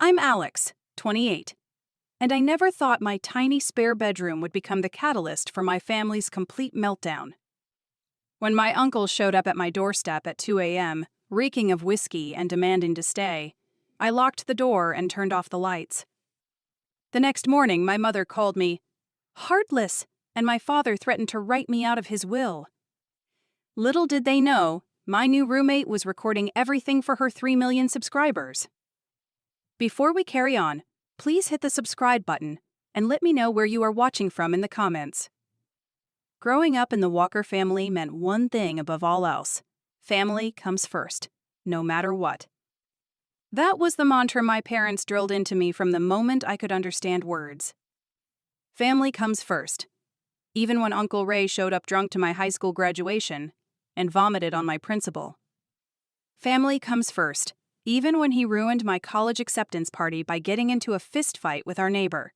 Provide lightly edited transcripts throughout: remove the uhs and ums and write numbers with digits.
I'm Alex, 28, and I never thought my tiny spare bedroom would become the catalyst for my family's complete meltdown. When my uncle showed up at my doorstep at 2 a.m., reeking of whiskey and demanding to stay, I locked the door and turned off the lights. The next morning, my mother called me heartless, and my father threatened to write me out of his will. Little did they know, my new roommate was recording everything for her 3 million subscribers. Before we carry on, please hit the subscribe button and let me know where you are watching from in the comments. Growing up in the Walker family meant one thing above all else: family comes first, no matter what. That was the mantra my parents drilled into me from the moment I could understand words. Family comes first, even when Uncle Ray showed up drunk to my high school graduation and vomited on my principal. Family comes first, even when he ruined my college acceptance party by getting into a fist fight with our neighbor.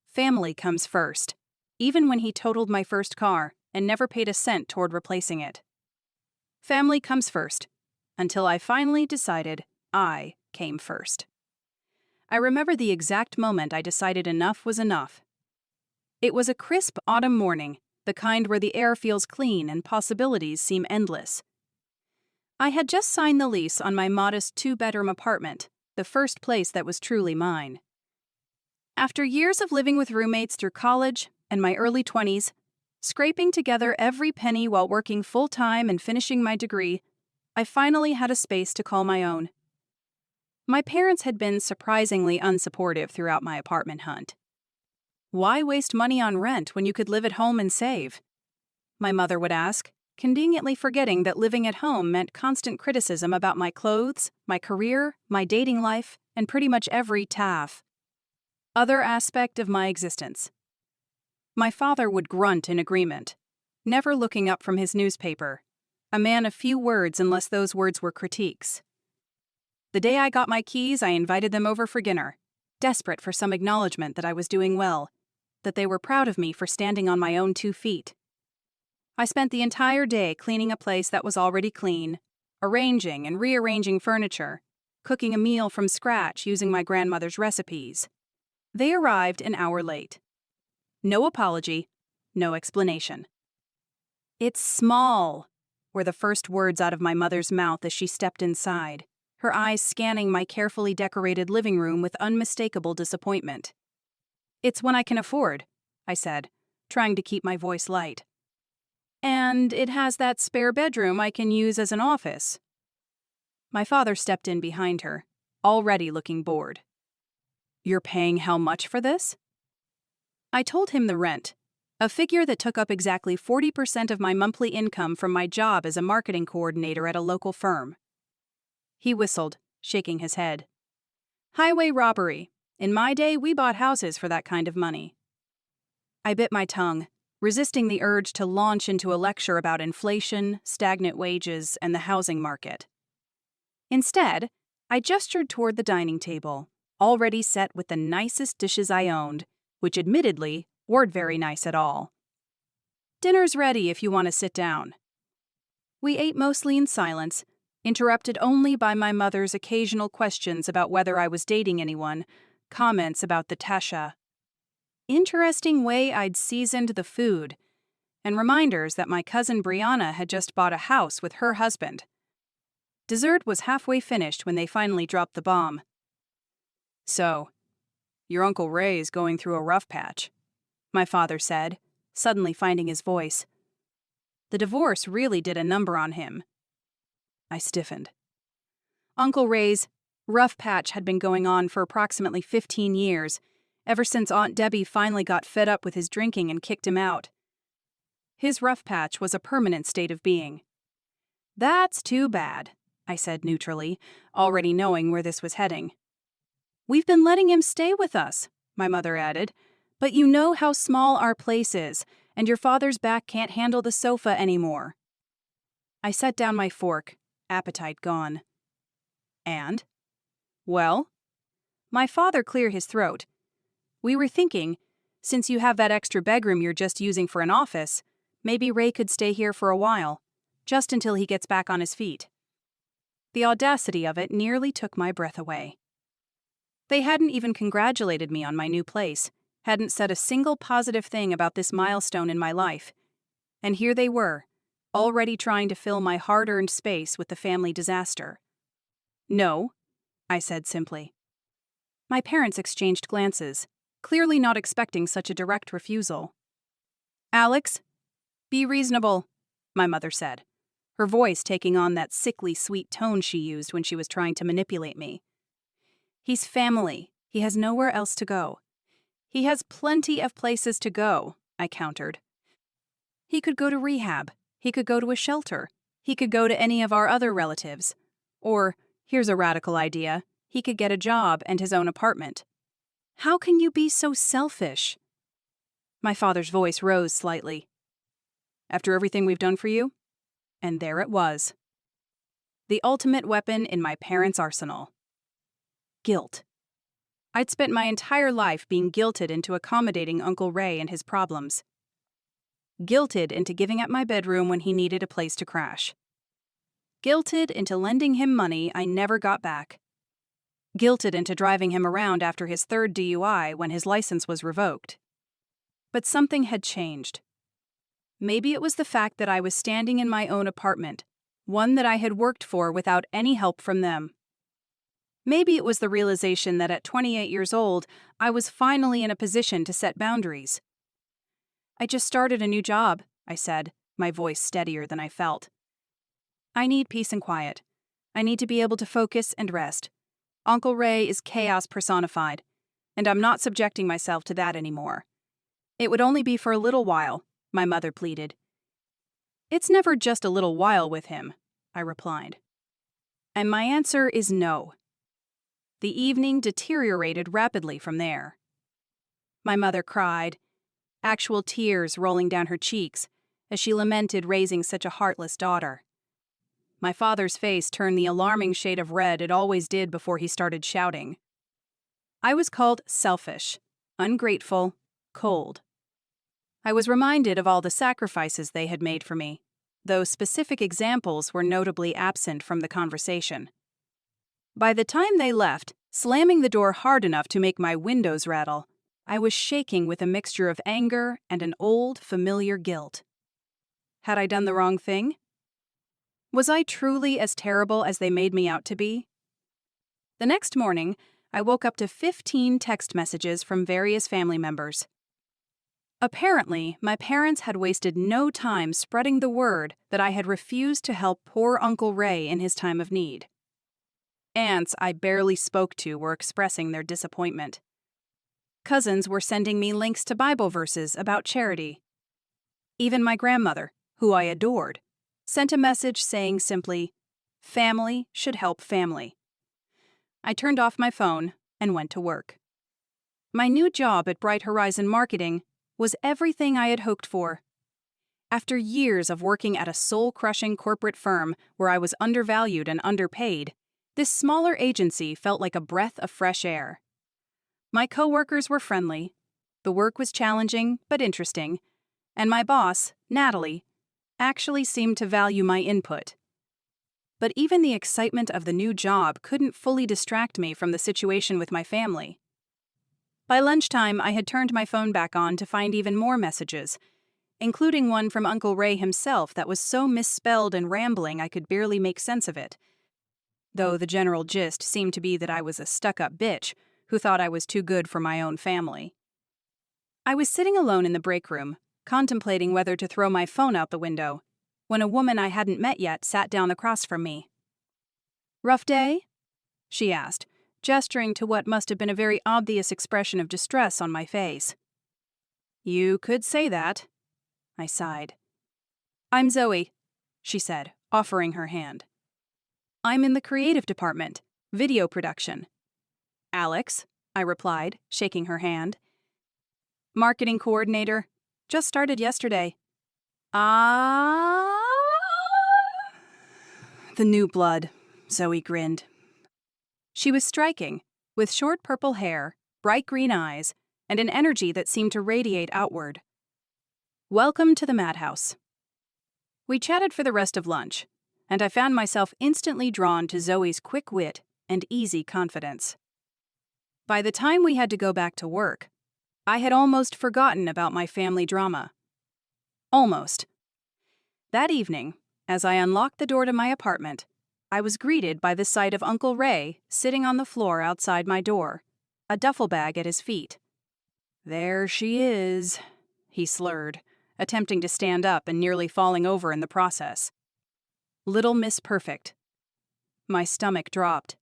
Family comes first, even when he totaled my first car and never paid a cent toward replacing it. Family comes first, until I finally decided I came first. I remember the exact moment I decided enough was enough. It was a crisp autumn morning, the kind where the air feels clean and possibilities seem endless. I had just signed the lease on my modest 2-bedroom apartment, the first place that was truly mine. After years of living with roommates through college and my early 20s, scraping together every penny while working full-time and finishing my degree, I finally had a space to call my own. My parents had been surprisingly unsupportive throughout my apartment hunt. Why waste money on rent when you could live at home and save? My mother would ask, conveniently forgetting that living at home meant constant criticism about my clothes, my career, my dating life, and pretty much every other aspect of my existence. My father would grunt in agreement, never looking up from his newspaper, a man of few words unless those words were critiques. The day I got my keys, I invited them over for dinner, desperate for some acknowledgement that I was doing well, that they were proud of me for standing on my own 2 feet. I spent the entire day cleaning a place that was already clean, arranging and rearranging furniture, cooking a meal from scratch using my grandmother's recipes. They arrived an hour late. No apology, no explanation. "It's small," were the first words out of my mother's mouth as she stepped inside, her eyes scanning my carefully decorated living room with unmistakable disappointment. "It's one I can afford," I said, trying to keep my voice light. "And it has that spare bedroom I can use as an office." My father stepped in behind her, already looking bored. "You're paying how much for this?" I told him the rent, a figure that took up exactly 40% of my monthly income from my job as a marketing coordinator at a local firm. He whistled, shaking his head. "Highway robbery. In my day, we bought houses for that kind of money." I bit my tongue, resisting the urge to launch into a lecture about inflation, stagnant wages, and the housing market. Instead, I gestured toward the dining table, already set with the nicest dishes I owned, which admittedly weren't very nice at all. "Dinner's ready if you want to sit down." We ate mostly in silence, interrupted only by my mother's occasional questions about whether I was dating anyone, comments about the Tasha. Interesting way I'd seasoned the food, and reminders that my cousin Brianna had just bought a house with her husband. Dessert was halfway finished when they finally dropped the bomb. "So, your Uncle Ray's going through a rough patch," my father said, suddenly finding his voice. "The divorce really did a number on him." I stiffened. Uncle Ray's rough patch had been going on for approximately 15 years, ever since Aunt Debbie finally got fed up with his drinking and kicked him out. His rough patch was a permanent state of being. "That's too bad," I said neutrally, already knowing where this was heading. "We've been letting him stay with us," my mother added, "but you know how small our place is, and your father's back can't handle the sofa anymore." I set down my fork, appetite gone. "And?" "Well?" My father cleared his throat. "We were thinking, since you have that extra bedroom you're just using for an office, maybe Ray could stay here for a while, just until he gets back on his feet." The audacity of it nearly took my breath away. They hadn't even congratulated me on my new place, hadn't said a single positive thing about this milestone in my life. And here they were, already trying to fill my hard-earned space with the family disaster. "No," I said simply. My parents exchanged glances, clearly not expecting such a direct refusal. "Alex, be reasonable," my mother said, her voice taking on that sickly sweet tone she used when she was trying to manipulate me. "He's family. He has nowhere else to go." "He has plenty of places to go," I countered. "He could go to rehab. He could go to a shelter. He could go to any of our other relatives. Or, here's a radical idea, he could get a job and his own apartment." "How can you be so selfish?" My father's voice rose slightly. "After everything we've done for you?" And there it was. The ultimate weapon in my parents' arsenal. Guilt. I'd spent my entire life being guilted into accommodating Uncle Ray and his problems. Guilted into giving up my bedroom when he needed a place to crash. Guilted into lending him money I never got back. Guilted into driving him around after his third DUI when his license was revoked. But something had changed. Maybe it was the fact that I was standing in my own apartment, one that I had worked for without any help from them. Maybe it was the realization that at 28 years old, I was finally in a position to set boundaries. "I just started a new job," I said, my voice steadier than I felt. "I need peace and quiet. I need to be able to focus and rest. Uncle Ray is chaos personified, and I'm not subjecting myself to that anymore." "It would only be for a little while," my mother pleaded. "It's never just a little while with him," I replied. And my answer is no. The evening deteriorated rapidly from there. My mother cried, actual tears rolling down her cheeks as she lamented raising such a heartless daughter. My father's face turned the alarming shade of red it always did before he started shouting. I was called selfish, ungrateful, cold. I was reminded of all the sacrifices they had made for me, though specific examples were notably absent from the conversation. By the time they left, slamming the door hard enough to make my windows rattle, I was shaking with a mixture of anger and an old, familiar guilt. Had I done the wrong thing? Was I truly as terrible as they made me out to be? The next morning, I woke up to 15 text messages from various family members. Apparently, my parents had wasted no time spreading the word that I had refused to help poor Uncle Ray in his time of need. Aunts I barely spoke to were expressing their disappointment. Cousins were sending me links to Bible verses about charity. Even my grandmother, who I adored, sent a message saying simply, "Family should help family." I turned off my phone and went to work. My new job at Bright Horizon Marketing was everything I had hoped for. After years of working at a soul-crushing corporate firm where I was undervalued and underpaid, this smaller agency felt like a breath of fresh air. My coworkers were friendly, the work was challenging but interesting, and my boss, Natalie, actually seemed to value my input. But even the excitement of the new job couldn't fully distract me from the situation with my family. By lunchtime, I had turned my phone back on to find even more messages, including one from Uncle Ray himself that was so misspelled and rambling I could barely make sense of it. Though the general gist seemed to be that I was a stuck-up bitch who thought I was too good for my own family. I was sitting alone in the break room, contemplating whether to throw my phone out the window, when a woman I hadn't met yet sat down across from me. "Rough day?" she asked, gesturing to what must have been a very obvious expression of distress on my face. "You could say that," I sighed. "I'm Zoe," she said, offering her hand. "I'm in the creative department, video production." "Alex," I replied, shaking her hand. "Marketing coordinator. Just started yesterday." "Ah." The new blood, Zoe grinned. She was striking, with short purple hair, bright green eyes, and an energy that seemed to radiate outward. "Welcome to the madhouse." We chatted for the rest of lunch, and I found myself instantly drawn to Zoe's quick wit and easy confidence. By the time we had to go back to work, I had almost forgotten about my family drama. Almost. That evening, as I unlocked the door to my apartment, I was greeted by the sight of Uncle Ray sitting on the floor outside my door, a duffel bag at his feet. "There she is," he slurred, attempting to stand up and nearly falling over in the process. "Little Miss Perfect." My stomach dropped.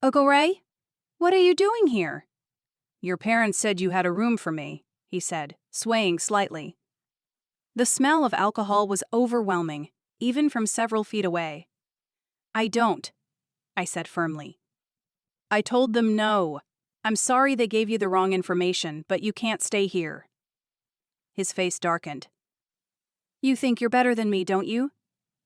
"Uncle Ray? What are you doing here?" "Your parents said you had a room for me," he said, swaying slightly. The smell of alcohol was overwhelming, even from several feet away. "I don't," I said firmly. "I told them no. I'm sorry they gave you the wrong information, but you can't stay here." His face darkened. "You think you're better than me, don't you?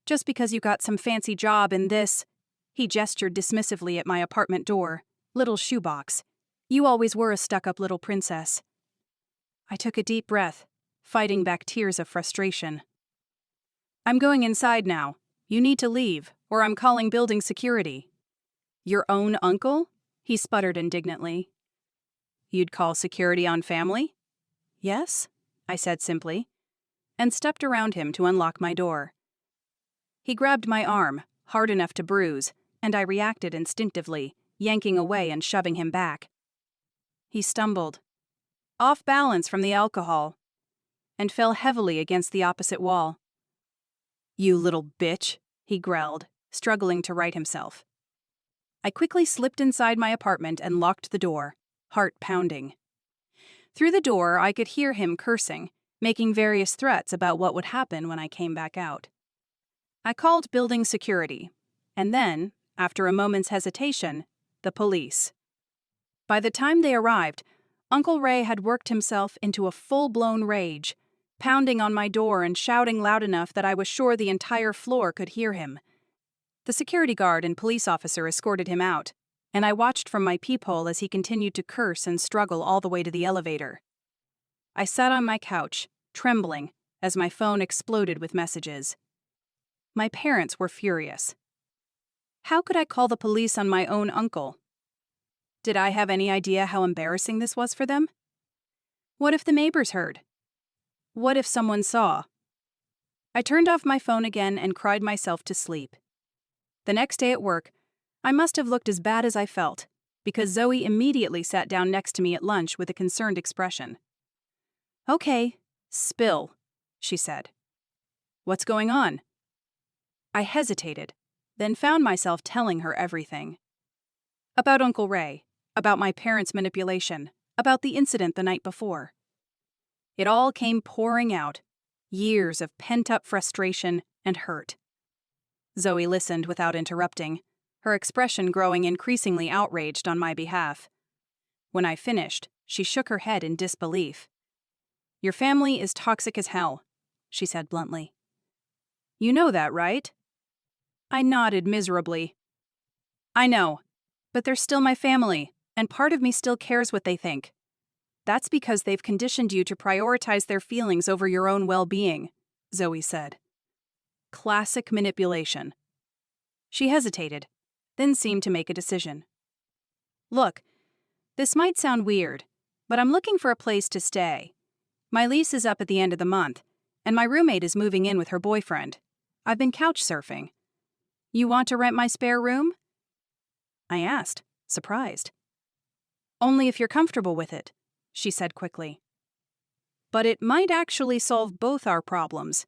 Just because you got some fancy job in this," he gestured dismissively at my apartment door, "little shoebox. You always were a stuck-up little princess." I took a deep breath, fighting back tears of frustration. "I'm going inside now. You need to leave, or I'm calling building security." "Your own uncle?" he sputtered indignantly. "You'd call security on family?" "Yes," I said simply, and stepped around him to unlock my door. He grabbed my arm, hard enough to bruise, and I reacted instinctively, yanking away and shoving him back. He stumbled, off balance from the alcohol, and fell heavily against the opposite wall. "You little bitch," he growled, struggling to right himself. I quickly slipped inside my apartment and locked the door, heart pounding. Through the door, I could hear him cursing, making various threats about what would happen when I came back out. I called building security, and then, after a moment's hesitation, the police. By the time they arrived, Uncle Ray had worked himself into a full-blown rage, pounding on my door and shouting loud enough that I was sure the entire floor could hear him. The security guard and police officer escorted him out, and I watched from my peephole as he continued to curse and struggle all the way to the elevator. I sat on my couch, trembling, as my phone exploded with messages. My parents were furious. How could I call the police on my own uncle? Did I have any idea how embarrassing this was for them? What if the neighbors heard? What if someone saw? I turned off my phone again and cried myself to sleep. The next day at work, I must have looked as bad as I felt, because Zoe immediately sat down next to me at lunch with a concerned expression. "Okay, spill," she said. "What's going on?" I hesitated, then found myself telling her everything. About Uncle Ray, about my parents' manipulation, about the incident the night before. It all came pouring out, years of pent-up frustration and hurt. Zoe listened without interrupting, her expression growing increasingly outraged on my behalf. When I finished, she shook her head in disbelief. "Your family is toxic as hell," she said bluntly. "You know that, right?" I nodded miserably. "I know, but they're still my family, and part of me still cares what they think. That's because they've conditioned you to prioritize their feelings over your own well-being," Zoe said. Classic manipulation. She hesitated, then seemed to make a decision. "Look, this might sound weird, but I'm looking for a place to stay. My lease is up at the end of the month, and my roommate is moving in with her boyfriend. I've been couch surfing. You want to rent my spare room?" I asked, surprised. "Only if you're comfortable with it," she said quickly. "But it might actually solve both our problems.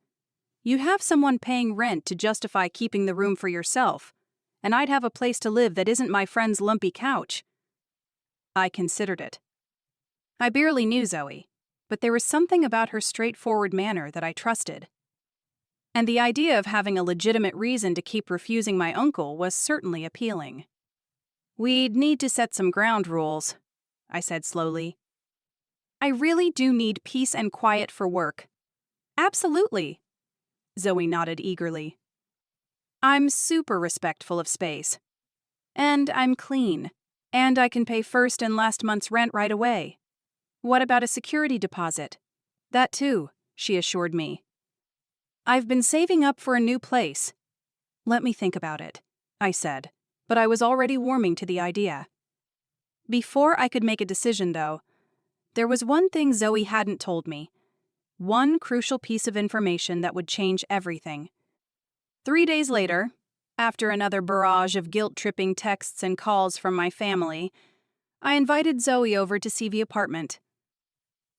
You have someone paying rent to justify keeping the room for yourself, and I'd have a place to live that isn't my friend's lumpy couch." I considered it. I barely knew Zoe, but there was something about her straightforward manner that I trusted. And the idea of having a legitimate reason to keep refusing my uncle was certainly appealing. "We'd need to set some ground rules," I said slowly. "I really do need peace and quiet for work." "Absolutely," Zoe nodded eagerly. "I'm super respectful of space. And I'm clean. And I can pay first and last month's rent right away. What about a security deposit?" "That too," she assured me. "I've been saving up for a new place." "Let me think about it," I said, but I was already warming to the idea. Before I could make a decision, though, there was one thing Zoe hadn't told me. One crucial piece of information that would change everything. 3 days later, after another barrage of guilt-tripping texts and calls from my family, I invited Zoe over to see the apartment.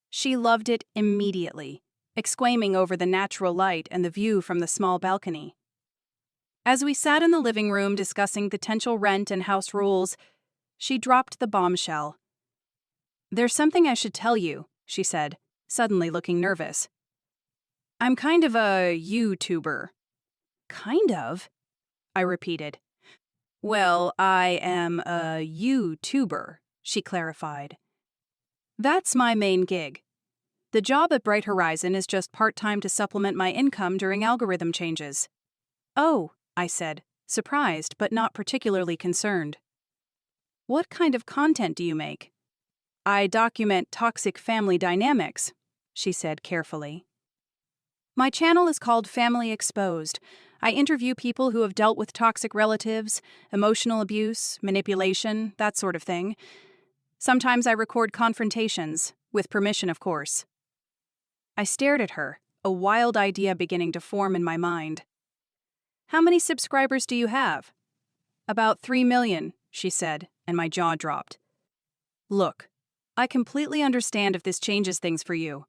She loved it immediately, exclaiming over the natural light and the view from the small balcony. As we sat in the living room discussing potential rent and house rules, she dropped the bombshell. "There's something I should tell you," she said, suddenly looking nervous. "I'm kind of a YouTuber." "Kind of?" I repeated. "Well, I am a YouTuber," she clarified. "That's my main gig. The job at Bright Horizon is just part-time to supplement my income during algorithm changes." "Oh," I said, surprised but not particularly concerned. "What kind of content do you make?" "I document toxic family dynamics," she said carefully. "My channel is called Family Exposed. I interview people who have dealt with toxic relatives, emotional abuse, manipulation, that sort of thing. Sometimes I record confrontations, with permission, of course." I stared at her, a wild idea beginning to form in my mind. "How many subscribers do you have?" "About 3 million, she said, and my jaw dropped. "Look, I completely understand if this changes things for you.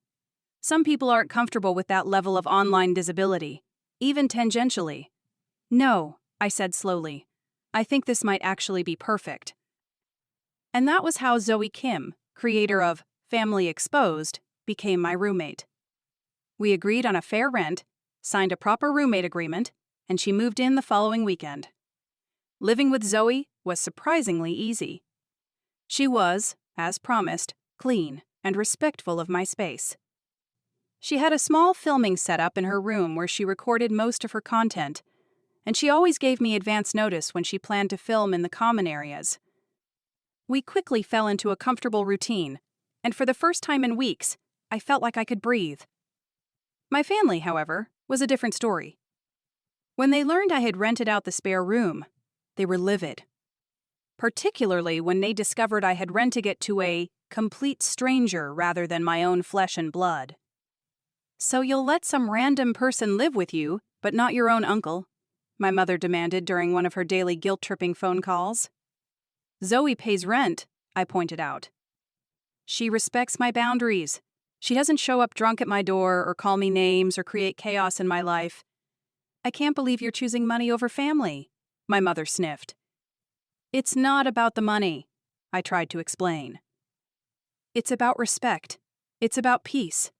Some people aren't comfortable with that level of online visibility, even tangentially." "No," I said slowly. "I think this might actually be perfect." And that was how Zoe Kim, creator of Family Exposed, became my roommate. We agreed on a fair rent, signed a proper roommate agreement, and she moved in the following weekend. Living with Zoe was surprisingly easy. She was, as promised, clean and respectful of my space. She had a small filming setup in her room where she recorded most of her content, and she always gave me advance notice when she planned to film in the common areas. We quickly fell into a comfortable routine, and for the first time in weeks, I felt like I could breathe. My family, however, was a different story. When they learned I had rented out the spare room, they were livid. Particularly when they discovered I had rented it to a complete stranger rather than my own flesh and blood. "So you'll let some random person live with you, but not your own uncle?" my mother demanded during one of her daily guilt-tripping phone calls. "Zoe pays rent," I pointed out. "She respects my boundaries. She doesn't show up drunk at my door or call me names or create chaos in my life." "I can't believe you're choosing money over family," my mother sniffed. "It's not about the money," I tried to explain. "It's about respect. It's about peace.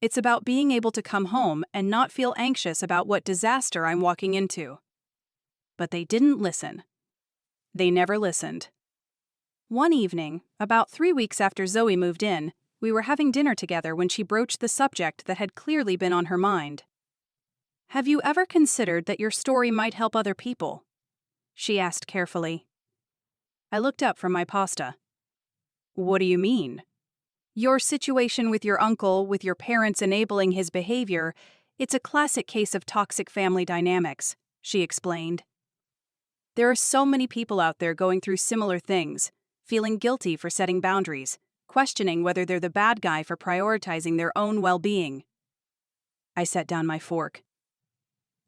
It's about being able to come home and not feel anxious about what disaster I'm walking into." But they didn't listen. They never listened. One evening, about 3 weeks after Zoe moved in, we were having dinner together when she broached the subject that had clearly been on her mind. "Have you ever considered that your story might help other people?" she asked carefully. I looked up from my pasta. "What do you mean?" "Your situation with your uncle, with your parents enabling his behavior, it's a classic case of toxic family dynamics," she explained. "There are so many people out there going through similar things, feeling guilty for setting boundaries, questioning whether they're the bad guy for prioritizing their own well-being." I set down my fork.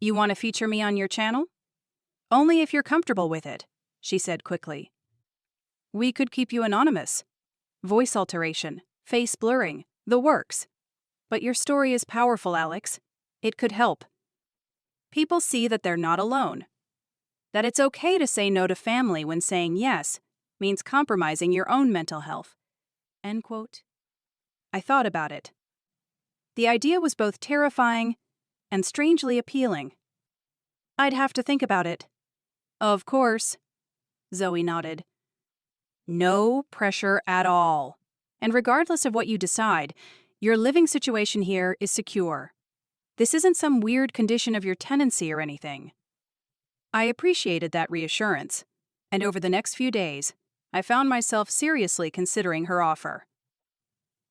"You want to feature me on your channel?" "Only if you're comfortable with it," she said quickly. "We could keep you anonymous. Voice alteration, face blurring, the works. But your story is powerful, Alex. It could help. People see that they're not alone. That it's okay to say no to family when saying yes means compromising your own mental health." End quote. I thought about it. The idea was both terrifying and strangely appealing. "I'd have to think about it." "Of course," Zoe nodded. "No pressure at all. And regardless of what you decide, your living situation here is secure. This isn't some weird condition of your tenancy or anything." I appreciated that reassurance, and over the next few days, I found myself seriously considering her offer.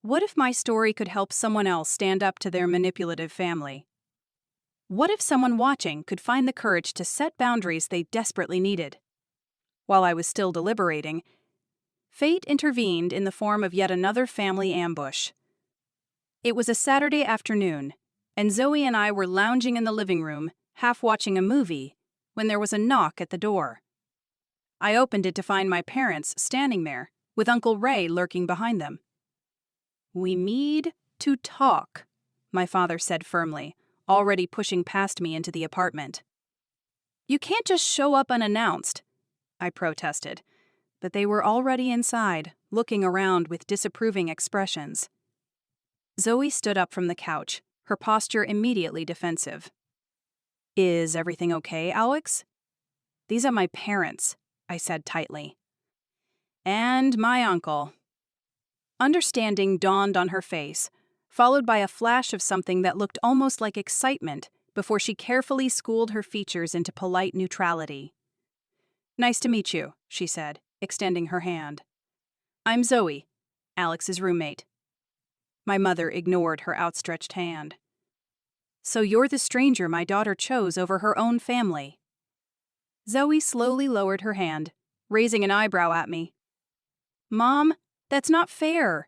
What if my story could help someone else stand up to their manipulative family? What if someone watching could find the courage to set boundaries they desperately needed? While I was still deliberating, Fate intervened in the form of yet another family ambush. It was a Saturday afternoon, and Zoe and I were lounging in the living room, half watching a movie, when there was a knock at the door. I opened it to find my parents standing there, with Uncle Ray lurking behind them. "We need to talk," my father said firmly, already pushing past me into the apartment. "You can't just show up unannounced," I protested, but they were already inside, looking around with disapproving expressions. Zoe stood up from the couch, her posture immediately defensive. "Is everything okay, Alex?" "These are my parents," I said tightly. "And my uncle." Understanding dawned on her face, followed by a flash of something that looked almost like excitement before she carefully schooled her features into polite neutrality. "Nice to meet you," she said, extending her hand. "I'm Zoe, Alex's roommate." My mother ignored her outstretched hand. "So you're the stranger my daughter chose over her own family." Zoe slowly lowered her hand, raising an eyebrow at me. "Mom, that's not fair,"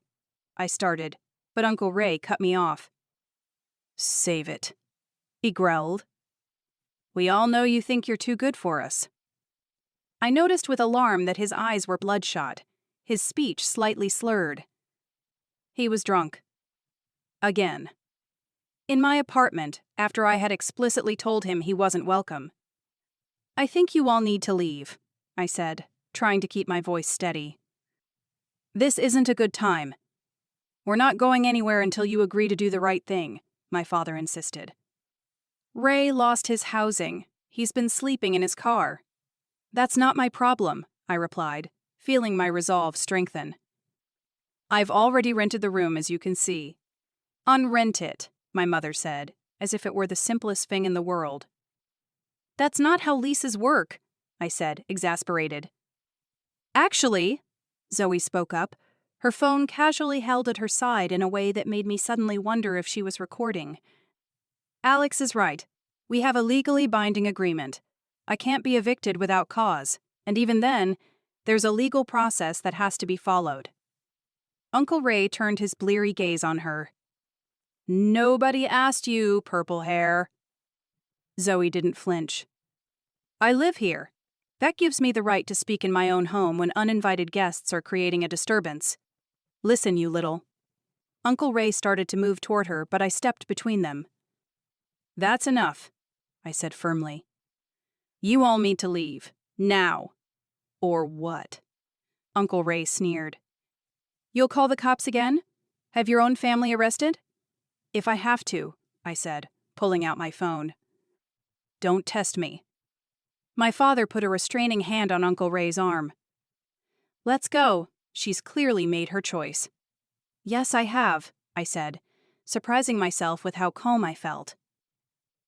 I started, but Uncle Ray cut me off. "Save it," he growled. "We all know you think you're too good for us." I noticed with alarm that his eyes were bloodshot, his speech slightly slurred. He was drunk. Again. In my apartment, after I had explicitly told him he wasn't welcome. "I think you all need to leave," I said, trying to keep my voice steady. "This isn't a good time." "We're not going anywhere until you agree to do the right thing," my father insisted. "Ray lost his housing. He's been sleeping in his car." "That's not my problem," I replied, feeling my resolve strengthen. "I've already rented the room, as you can see." "Unrent it," my mother said, as if it were the simplest thing in the world. "That's not how leases work," I said, exasperated. "Actually," Zoe spoke up, her phone casually held at her side in a way that made me suddenly wonder if she was recording. "Alex is right. We have a legally binding agreement. I can't be evicted without cause, and even then, there's a legal process that has to be followed." Uncle Ray turned his bleary gaze on her. "Nobody asked you, purple hair." Zoe didn't flinch. "I live here. That gives me the right to speak in my own home when uninvited guests are creating a disturbance. Listen, you little." Uncle Ray started to move toward her, but I stepped between them. "That's enough," I said firmly. "You all need to leave. Now." "Or what?" Uncle Ray sneered. "You'll call the cops again? Have your own family arrested?" "If I have to," I said, pulling out my phone. "Don't test me." My father put a restraining hand on Uncle Ray's arm. "Let's go. She's clearly made her choice." "Yes, I have," I said, surprising myself with how calm I felt.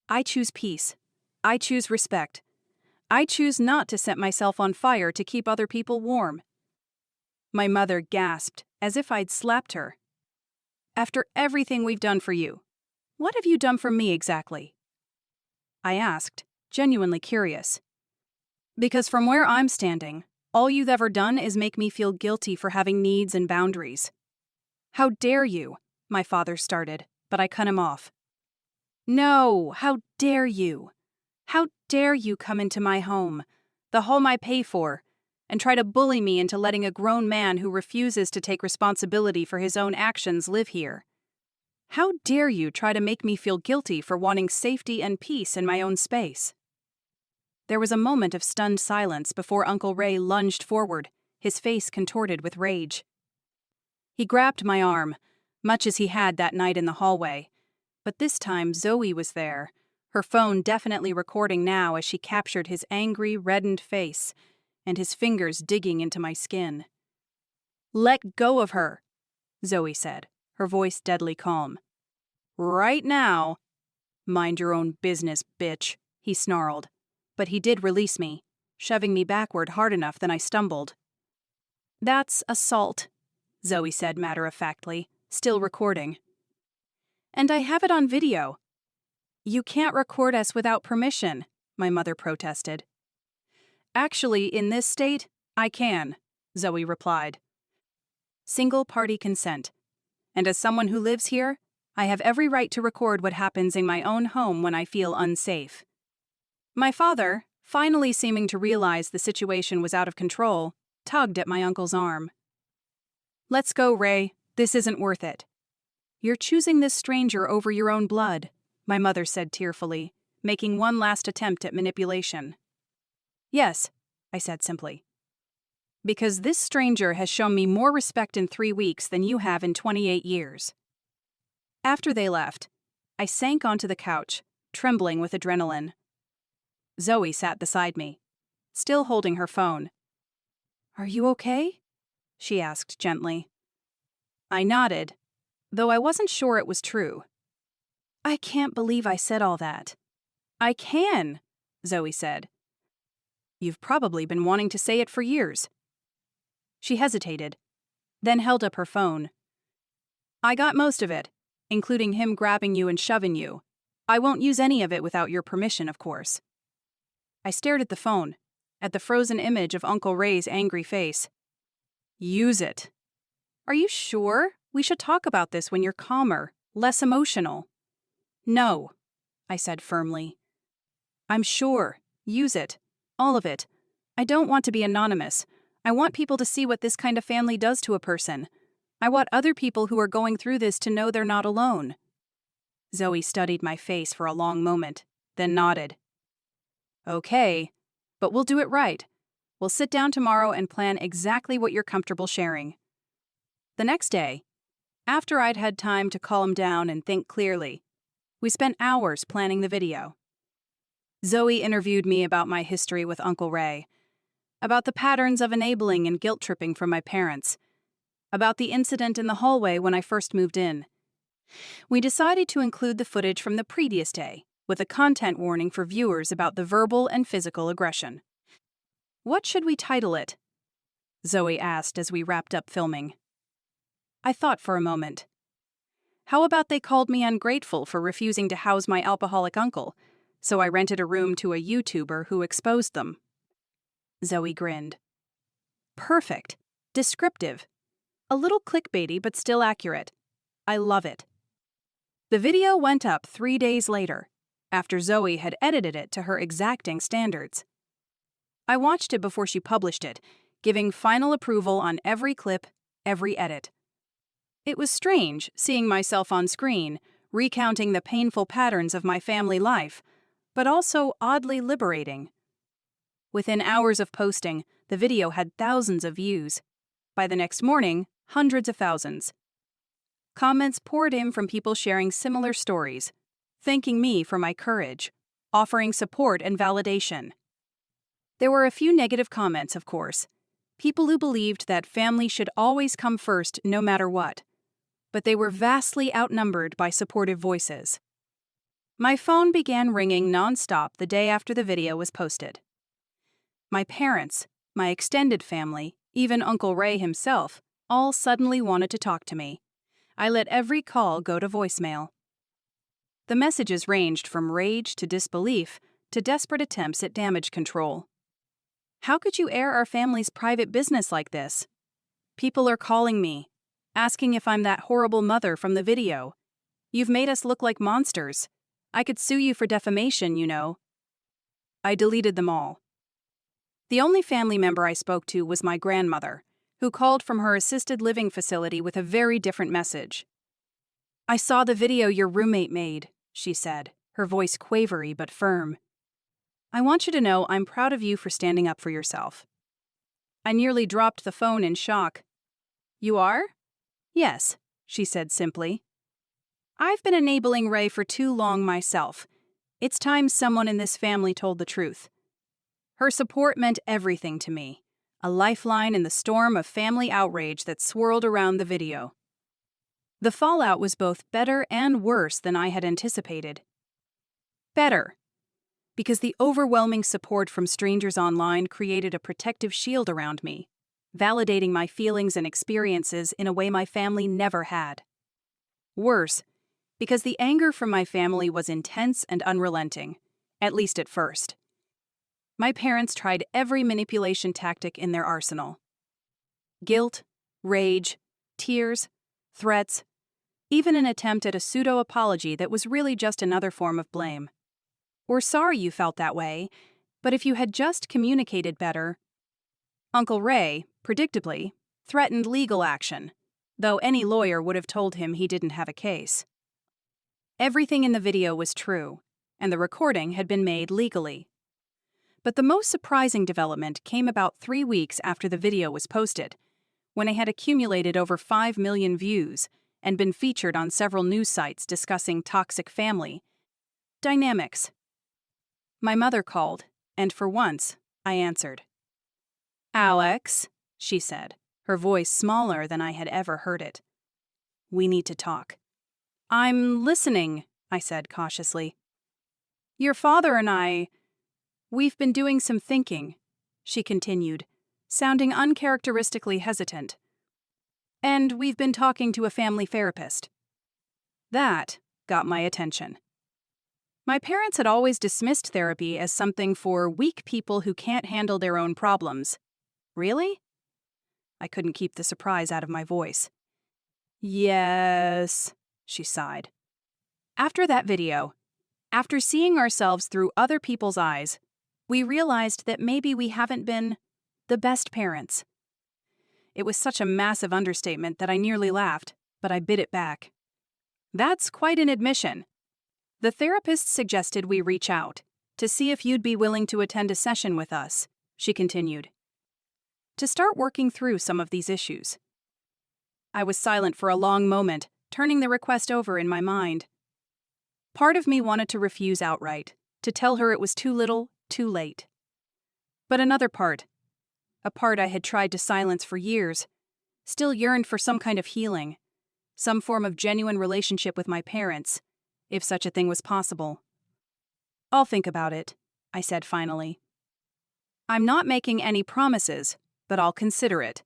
"I choose peace. I choose respect. I choose not to set myself on fire to keep other people warm." My mother gasped, as if I'd slapped her. "After everything we've done for you, what have you done for me exactly?" I asked, genuinely curious. "Because from where I'm standing, all you've ever done is make me feel guilty for having needs and boundaries." "How dare you?" my father started, but I cut him off. "No, how dare you? How dare you come into my home, the home I pay for, and try to bully me into letting a grown man who refuses to take responsibility for his own actions live here? How dare you try to make me feel guilty for wanting safety and peace in my own space?" There was a moment of stunned silence before Uncle Ray lunged forward, his face contorted with rage. He grabbed my arm, much as he had that night in the hallway, but this time Zoe was there, her phone definitely recording now as she captured his angry, reddened face, and his fingers digging into my skin. "Let go of her," Zoe said, her voice deadly calm. "Right now." "Mind your own business, bitch," he snarled. But he did release me, shoving me backward hard enough that I stumbled. "That's assault," Zoe said matter-of-factly, still recording. "And I have it on video." "You can't record us without permission," my mother protested. "Actually, in this state, I can," Zoe replied, single-party consent. And as someone who lives here, I have every right to record what happens in my own home when I feel unsafe. My father, finally seeming to realize the situation was out of control, tugged at my uncle's arm. "Let's go, Ray. This isn't worth it." "You're choosing this stranger over your own blood," my mother said tearfully, making one last attempt at manipulation. "Yes," I said simply. "Because this stranger has shown me more respect in 3 weeks than you have in 28 years. After they left, I sank onto the couch, trembling with adrenaline. Zoe sat beside me, still holding her phone. "Are you okay?" she asked gently. I nodded, though I wasn't sure it was true. "I can't believe I said all that." "I can," Zoe said. "You've probably been wanting to say it for years." She hesitated, then held up her phone. "I got most of it, including him grabbing you and shoving you. I won't use any of it without your permission, of course." I stared at the phone, at the frozen image of Uncle Ray's angry face. "Use it." "Are you sure? We should talk about this when you're calmer, less emotional." "No," I said firmly. "I'm sure. Use it. All of it. I don't want to be anonymous. I want people to see what this kind of family does to a person. I want other people who are going through this to know they're not alone." Zoe studied my face for a long moment, then nodded. "Okay, but we'll do it right. We'll sit down tomorrow and plan exactly what you're comfortable sharing." The next day, after I'd had time to calm down and think clearly, we spent hours planning the video. Zoe interviewed me about my history with Uncle Ray, about the patterns of enabling and guilt-tripping from my parents, about the incident in the hallway when I first moved in. We decided to include the footage from the previous day, with a content warning for viewers about the verbal and physical aggression. "What should we title it?" Zoe asked as we wrapped up filming. I thought for a moment. "How about they called me ungrateful for refusing to house my alcoholic uncle, so I rented a room to a YouTuber who exposed them?" Zoe grinned. "Perfect. Descriptive. A little clickbaity but still accurate. I love it." The video went up 3 days later, after Zoe had edited it to her exacting standards. I watched it before she published it, giving final approval on every clip, every edit. It was strange seeing myself on screen, recounting the painful patterns of my family life, but also oddly liberating. Within hours of posting, the video had thousands of views. By the next morning, hundreds of thousands. Comments poured in from people sharing similar stories, thanking me for my courage, offering support and validation. There were a few negative comments, of course, people who believed that family should always come first no matter what, but they were vastly outnumbered by supportive voices. My phone began ringing non-stop the day after the video was posted. My parents, my extended family, even Uncle Ray himself, all suddenly wanted to talk to me. I let every call go to voicemail. The messages ranged from rage to disbelief to desperate attempts at damage control. "How could you air our family's private business like this?" "People are calling me, asking if I'm that horrible mother from the video. You've made us look like monsters. I could sue you for defamation, you know." I deleted them all. The only family member I spoke to was my grandmother, who called from her assisted living facility with a very different message. "I saw the video your roommate made," she said, her voice quavery but firm. "I want you to know I'm proud of you for standing up for yourself." I nearly dropped the phone in shock. "You are?" "Yes," she said simply. "I've been enabling Ray for too long myself. It's time someone in this family told the truth." Her support meant everything to me, a lifeline in the storm of family outrage that swirled around the video. The fallout was both better and worse than I had anticipated. Better, because the overwhelming support from strangers online created a protective shield around me, validating my feelings and experiences in a way my family never had. Worse, because the anger from my family was intense and unrelenting, at least at first. My parents tried every manipulation tactic in their arsenal. Guilt, rage, Tears, threats, even an attempt at a pseudo-apology that was really just another form of blame. "We're sorry you felt that way, but if you had just communicated better." Uncle Ray, predictably, threatened legal action, though any lawyer would have told him he didn't have a case. Everything in the video was true, and the recording had been made legally. But the most surprising development came about 3 weeks after the video was posted, when it had accumulated over 5 million views and been featured on several news sites discussing toxic family dynamics. My mother called, and for once, I answered. "Alex," she said, her voice smaller than I had ever heard it. "We need to talk." "I'm listening," I said cautiously. "Your father and we've been doing some thinking," she continued, sounding uncharacteristically hesitant. "And we've been talking to a family therapist." That got my attention. My parents had always dismissed therapy as something for weak people who can't handle their own problems. Really? I couldn't keep the surprise out of my voice. "Yes," she sighed. After that video, after seeing ourselves through other people's eyes, we realized that maybe we haven't been the best parents. It was such a massive understatement that I nearly laughed, but I bit it back. "That's quite an admission. The therapist suggested we reach out to see if you'd be willing to attend a session with us," she continued, "to start working through some of these issues." I was silent for a long moment, turning the request over in my mind. Part of me wanted to refuse outright, to tell her it was too little, too late. But another part, a part I had tried to silence for years, still yearned for some kind of healing, some form of genuine relationship with my parents, if such a thing was possible. "I'll think about it," I said finally. "I'm not making any promises, but I'll consider it."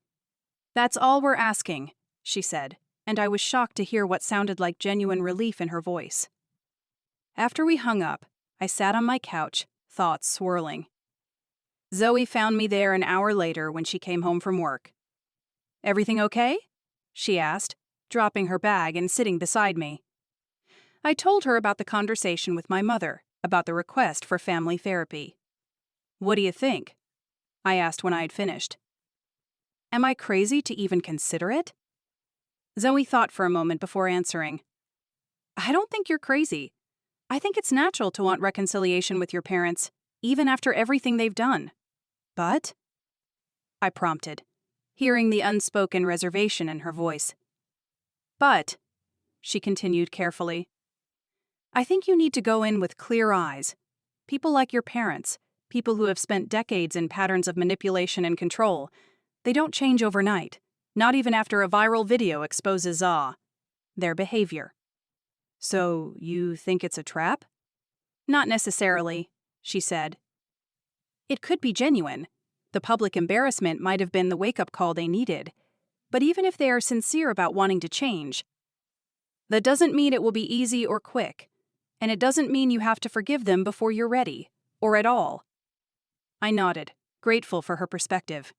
"That's all we're asking," she said, and I was shocked to hear what sounded like genuine relief in her voice. After we hung up, I sat on my couch, thoughts swirling. Zoe found me there an hour later when she came home from work. "Everything okay?" she asked, dropping her bag and sitting beside me. I told her about the conversation with my mother, about the request for family therapy. "What do you think?" I asked when I had finished. "Am I crazy to even consider it?" Zoe thought for a moment before answering. "I don't think you're crazy. I think it's natural to want reconciliation with your parents, even after everything they've done. But?" I prompted, hearing the unspoken reservation in her voice. "But," she continued carefully, "I think you need to go in with clear eyes. People like your parents, people who have spent decades in patterns of manipulation and control, they don't change overnight, not even after a viral video exposes their behavior." "So you think it's a trap?" "Not necessarily," she said. "It could be genuine. The public embarrassment might have been the wake-up call they needed. But even if they are sincere about wanting to change, that doesn't mean it will be easy or quick. And it doesn't mean you have to forgive them before you're ready, or at all." I nodded, grateful for her perspective.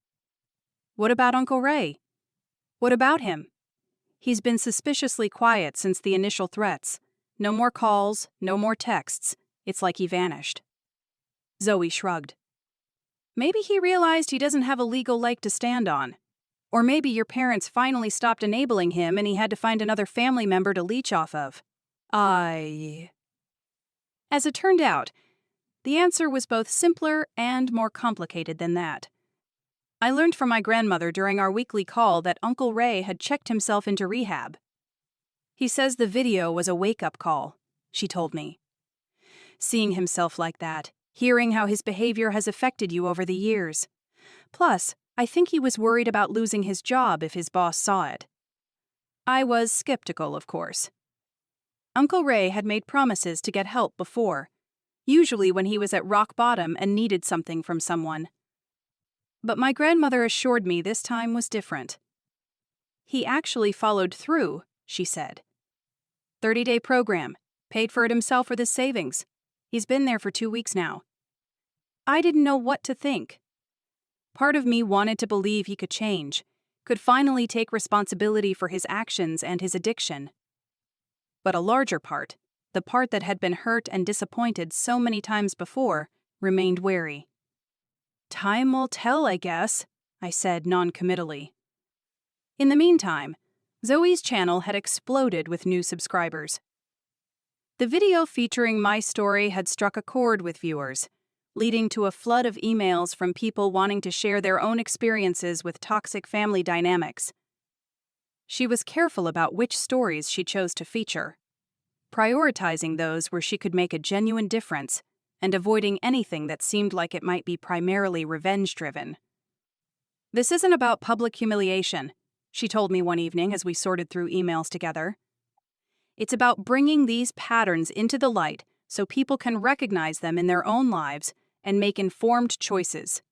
"What about Uncle Ray?" "What about him?" "He's been suspiciously quiet since the initial threats. No more calls, no more texts. It's like he vanished." Zoe shrugged. "Maybe he realized he doesn't have a legal leg to stand on. Or maybe your parents finally stopped enabling him and he had to find another family member to leech off of." As it turned out, the answer was both simpler and more complicated than that. I learned from my grandmother during our weekly call that Uncle Ray had checked himself into rehab. "He says the video was a wake-up call," she told me. "Seeing himself like that, hearing how his behavior has affected you over the years. Plus, I think he was worried about losing his job if his boss saw it." I was skeptical, of course. Uncle Ray had made promises to get help before, usually when he was at rock bottom and needed something from someone. But my grandmother assured me this time was different. "He actually followed through," she said. 30-day program, paid for it himself with his savings. He's been there for 2 weeks now." I didn't know what to think. Part of me wanted to believe he could change, could finally take responsibility for his actions and his addiction. But a larger part, the part that had been hurt and disappointed so many times before, remained wary. "Time will tell, I guess," I said non-committally. In the meantime, Zoe's channel had exploded with new subscribers. The video featuring my story had struck a chord with viewers, leading to a flood of emails from people wanting to share their own experiences with toxic family dynamics. She was careful about which stories she chose to feature, prioritizing those where she could make a genuine difference and avoiding anything that seemed like it might be primarily revenge-driven. "This isn't about public humiliation," she told me one evening as we sorted through emails together. "It's about bringing these patterns into the light so people can recognize them in their own lives and make informed choices."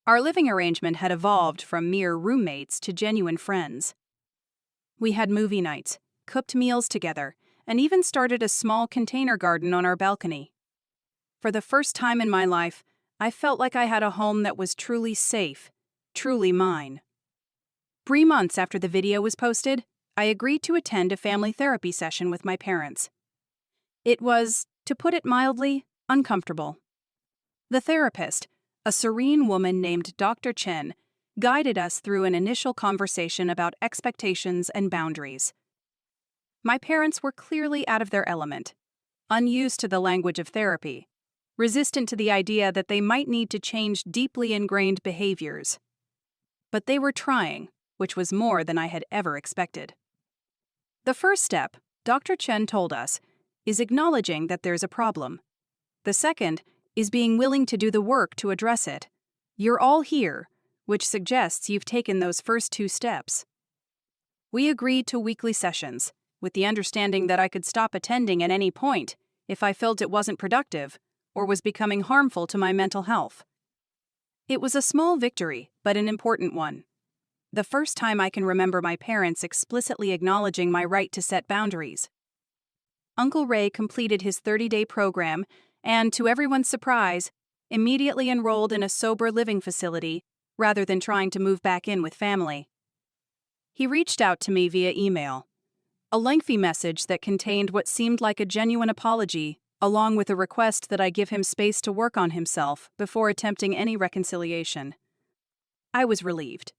Our living arrangement had evolved from mere roommates to genuine friends. We had movie nights, cooked meals together, and even started a small container garden on our balcony. For the first time in my life, I felt like I had a home that was truly safe, truly mine. 3 months after the video was posted, I agreed to attend a family therapy session with my parents. It was, to put it mildly, uncomfortable. The therapist, a serene woman named Dr. Chen, guided us through an initial conversation about expectations and boundaries. My parents were clearly out of their element, unused to the language of therapy, resistant to the idea that they might need to change deeply ingrained behaviors. But they were trying, which was more than I had ever expected. The first step, Dr. Chen told us, is acknowledging that there's a problem. The second is being willing to do the work to address it. You're all here, which suggests you've taken those first 2 steps. We agreed to weekly sessions, with the understanding that I could stop attending at any point if I felt it wasn't productive or was becoming harmful to my mental health. It was a small victory, but an important one. The first time I can remember my parents explicitly acknowledging my right to set boundaries. Uncle Ray completed his 30-day program and, to everyone's surprise, immediately enrolled in a sober living facility rather than trying to move back in with family. He reached out to me via email, a lengthy message that contained what seemed like a genuine apology, along with a request that I give him space to work on himself before attempting any reconciliation. I was relieved.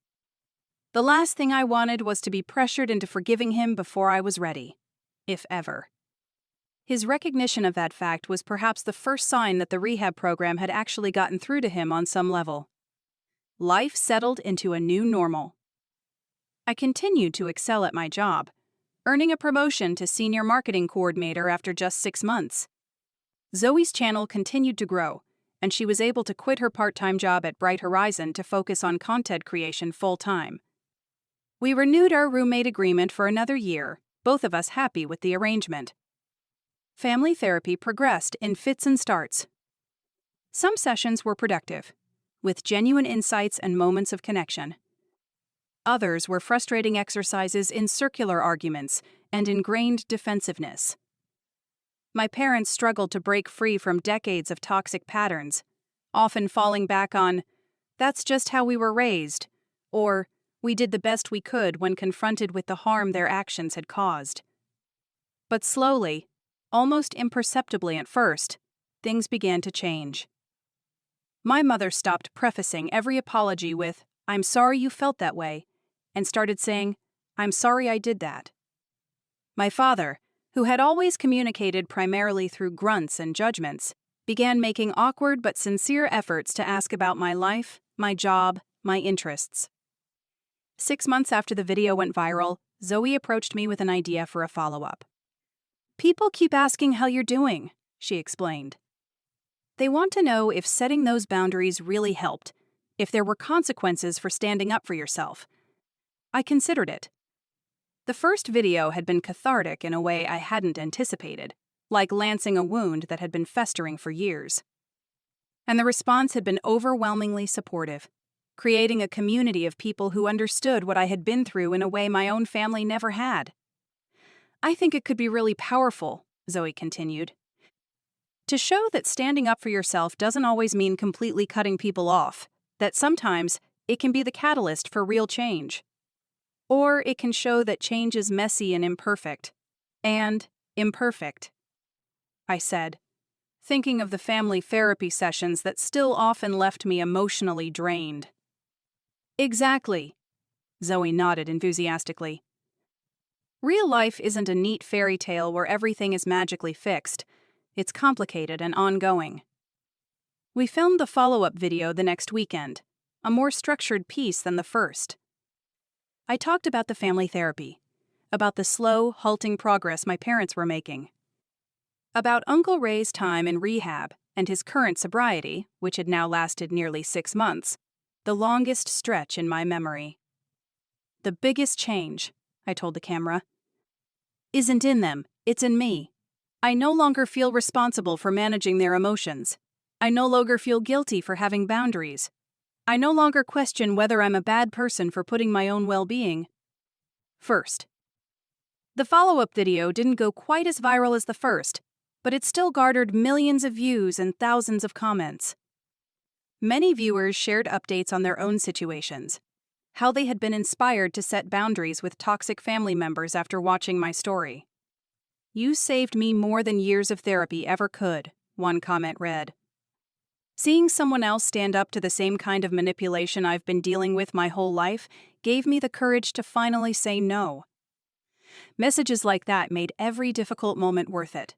The last thing I wanted was to be pressured into forgiving him before I was ready, if ever. His recognition of that fact was perhaps the first sign that the rehab program had actually gotten through to him on some level. Life settled into a new normal. I continued to excel at my job, earning a promotion to senior marketing coordinator after just 6 months. Zoe's channel continued to grow, and she was able to quit her part-time job at Bright Horizon to focus on content creation full-time. We renewed our roommate agreement for another year, both of us happy with the arrangement. Family therapy progressed in fits and starts. Some sessions were productive, with genuine insights and moments of connection. Others were frustrating exercises in circular arguments and ingrained defensiveness. My parents struggled to break free from decades of toxic patterns, often falling back on, "That's just how we were raised," or "We did the best we could" when confronted with the harm their actions had caused. But slowly, almost imperceptibly at first, things began to change. My mother stopped prefacing every apology with, "I'm sorry you felt that way," and started saying, "I'm sorry I did that." My father, who had always communicated primarily through grunts and judgments, began making awkward but sincere efforts to ask about my life, my job, my interests. 6 months after the video went viral, Zoe approached me with an idea for a follow-up. "People keep asking how you're doing," she explained. "They want to know if setting those boundaries really helped, if there were consequences for standing up for yourself." I considered it. The first video had been cathartic in a way I hadn't anticipated, like lancing a wound that had been festering for years. And the response had been overwhelmingly supportive, creating a community of people who understood what I had been through in a way my own family never had. "I think it could be really powerful," Zoe continued, "to show that standing up for yourself doesn't always mean completely cutting people off, that sometimes It can be the catalyst for real change. Or it can show that change is messy and imperfect. And imperfect, I said, thinking of the family therapy sessions that still often left me emotionally drained. Exactly, Zoe nodded enthusiastically. Real life isn't a neat fairy tale where everything is magically fixed. It's complicated and ongoing. We filmed the follow-up video the next weekend, a more structured piece than the first. I talked about the family therapy, about the slow, halting progress my parents were making, about Uncle Ray's time in rehab and his current sobriety, which had now lasted nearly 6 months, the longest stretch in my memory. The biggest change, I told the camera, isn't in them, it's in me. I no longer feel responsible for managing their emotions. I no longer feel guilty for having boundaries. I no longer question whether I'm a bad person for putting my own well-being first. The follow-up video didn't go quite as viral as the first, but it still garnered millions of views and thousands of comments. Many viewers shared updates on their own situations, how they had been inspired to set boundaries with toxic family members after watching my story. "You saved me more than years of therapy ever could," one comment read. Seeing someone else stand up to the same kind of manipulation I've been dealing with my whole life gave me the courage to finally say no. Messages like that made every difficult moment worth it.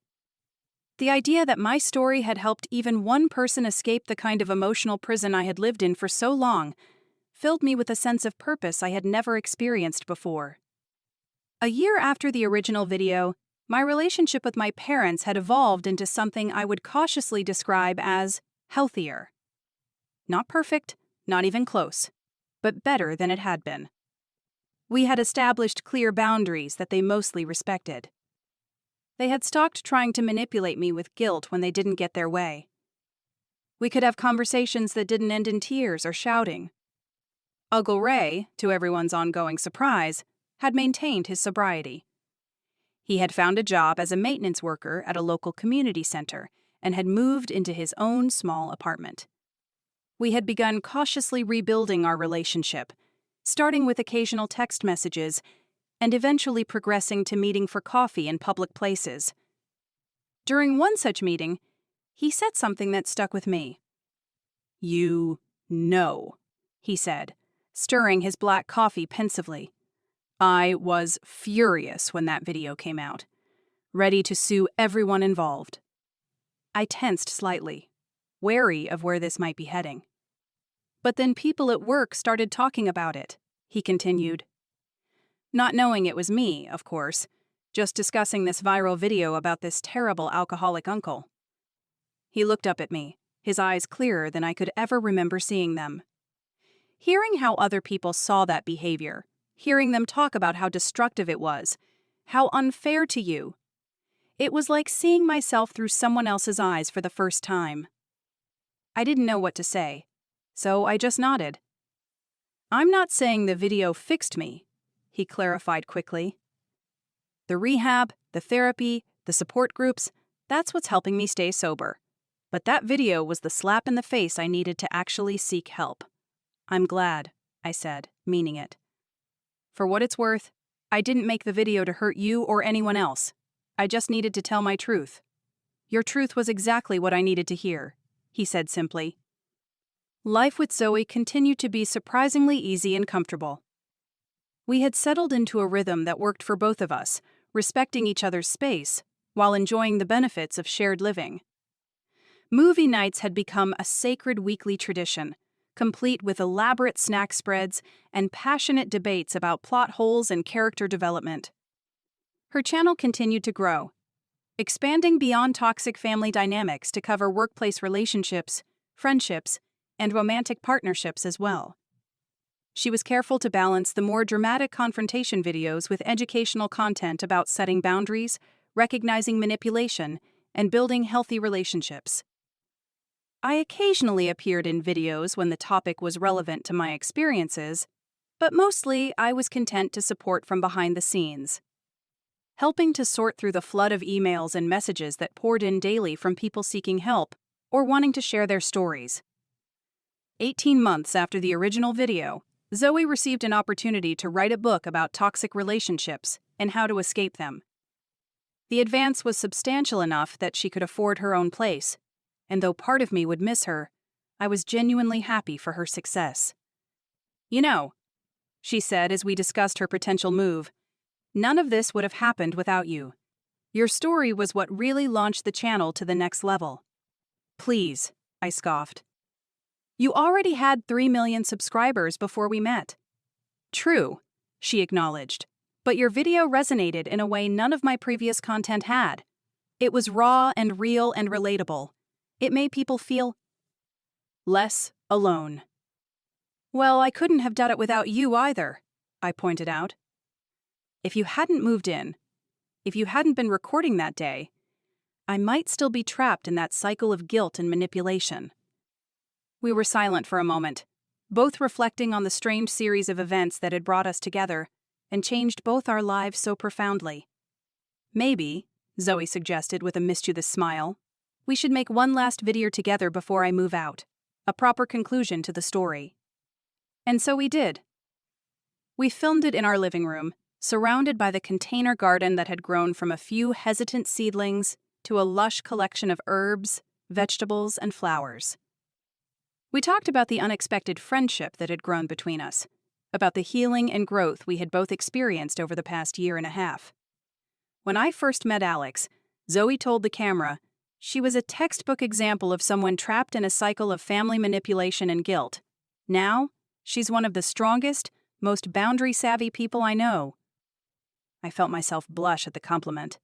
The idea that my story had helped even one person escape the kind of emotional prison I had lived in for so long filled me with a sense of purpose I had never experienced before. A year after the original video, my relationship with my parents had evolved into something I would cautiously describe as healthier. Not perfect, not even close, but better than it had been. We had established clear boundaries that they mostly respected. They had stopped trying to manipulate me with guilt when they didn't get their way. We could have conversations that didn't end in tears or shouting. Uncle Ray, to everyone's ongoing surprise, had maintained his sobriety. He had found a job as a maintenance worker at a local community center and had moved into his own small apartment. We had begun cautiously rebuilding our relationship, starting with occasional text messages and eventually progressing to meeting for coffee in public places. During one such meeting, he said something that stuck with me. "You know," he said, stirring his black coffee pensively. "I was furious when that video came out, ready to sue everyone involved." I tensed slightly, wary of where this might be heading. "But then people at work started talking about it," he continued. Not knowing it was me, of course, just discussing this viral video about this terrible alcoholic uncle. He looked up at me, his eyes clearer than I could ever remember seeing them. Hearing how other people saw that behavior, hearing them talk about how destructive it was, how unfair to you, it was like seeing myself through someone else's eyes for the first time. I didn't know what to say, so I just nodded. "I'm not saying the video fixed me," he clarified quickly. "The rehab, the therapy, the support groups, that's what's helping me stay sober. But that video was the slap in the face I needed to actually seek help." "I'm glad," I said, meaning it. "For what it's worth, I didn't make the video to hurt you or anyone else. I just needed to tell my truth. Your truth was exactly what I needed to hear," he said simply. Life with Zoe continued to be surprisingly easy and comfortable. We had settled into a rhythm that worked for both of us, respecting each other's space while enjoying the benefits of shared living. Movie nights had become a sacred weekly tradition, complete with elaborate snack spreads and passionate debates about plot holes and character development. Her channel continued to grow, expanding beyond toxic family dynamics to cover workplace relationships, friendships, and romantic partnerships as well. She was careful to balance the more dramatic confrontation videos with educational content about setting boundaries, recognizing manipulation, and building healthy relationships. I occasionally appeared in videos when the topic was relevant to my experiences, but mostly I was content to support from behind the scenes, helping to sort through the flood of emails and messages that poured in daily from people seeking help or wanting to share their stories. 18 months after the original video, Zoe received an opportunity to write a book about toxic relationships and how to escape them. The advance was substantial enough that she could afford her own place, and though part of me would miss her, I was genuinely happy for her success. "You know," she said as we discussed her potential move, "none of this would have happened without you. Your story was what really launched the channel to the next level." "Please," I scoffed. "You already had 3 million subscribers before we met." "True," she acknowledged, "but your video resonated in a way none of my previous content had. It was raw and real and relatable. It made people feel less alone." "Well, I couldn't have done it without you either," I pointed out. "If you hadn't moved in, if you hadn't been recording that day, I might still be trapped in that cycle of guilt and manipulation." We were silent for a moment, both reflecting on the strange series of events that had brought us together and changed both our lives so profoundly. "Maybe," Zoe suggested with a mischievous smile, "we should make one last video together before I move out, a proper conclusion to the story." And so we did. We filmed it in our living room, surrounded by the container garden that had grown from a few hesitant seedlings to a lush collection of herbs, vegetables, and flowers. We talked about the unexpected friendship that had grown between us, about the healing and growth we had both experienced over the past year and a half. When I first met Alex, Zoe told the camera she was a textbook example of someone trapped in a cycle of family manipulation and guilt. Now, she's one of the strongest, most boundary-savvy people I know. I felt myself blush at the compliment.